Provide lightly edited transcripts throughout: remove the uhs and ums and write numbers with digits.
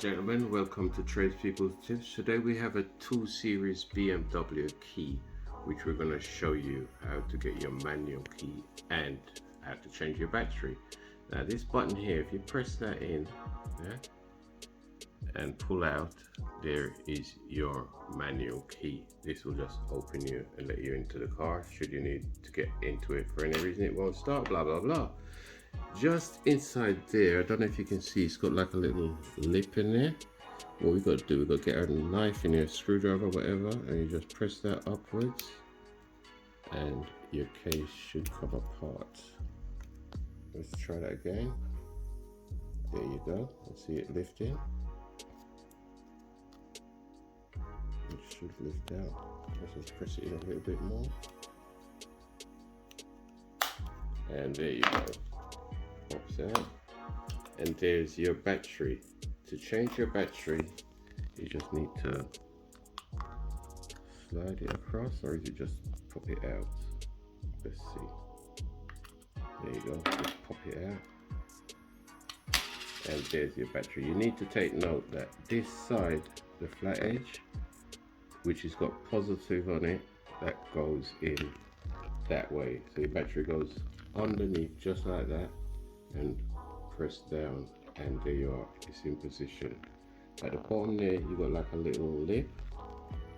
gentlemen, welcome to Tradespeople's Tips. Today we have a 2 Series BMW key, which we're going to show you how to get your manual key and how to change your battery. Now this button here, if you press that in and pull out, there is your manual key. This will just open you and let you into the car. Should you need to get into it for any reason, it won't start, blah blah blah. Just inside there, I don't know if you can see, it's got like a little lip in there. What we've got to do, we've got to get a knife in here, screwdriver, whatever, and you just press that upwards and your case should come apart. Let's try that again. There you go, let's see it lifting. It should lift out. Let's just press it in a little bit more. And there you go. Pops out. And there's your battery. To change your battery, you just need to slide it across, or is it just pop it out? Let's see. There you go, just pop it out. And there's your battery. You need to take note that this side, the flat edge, which has got positive on it, that goes in that way. So your battery goes underneath just like that and press down, and there you are, it's in position. At the bottom there, you got like a little lip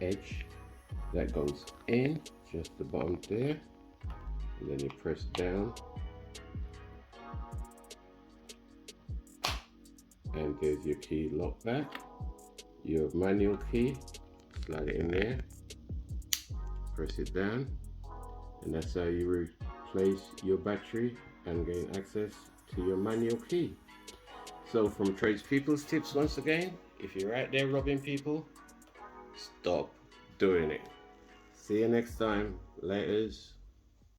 edge that goes in, just the bottom there, and then you press down, and there's your key lock back. Your manual key, slide it in there, press it down, and that's how you replace your battery and gain access to your manual key. So from Tradespeople's Tips, once again, if you're out there robbing people, stop doing it. See you next time. Laters.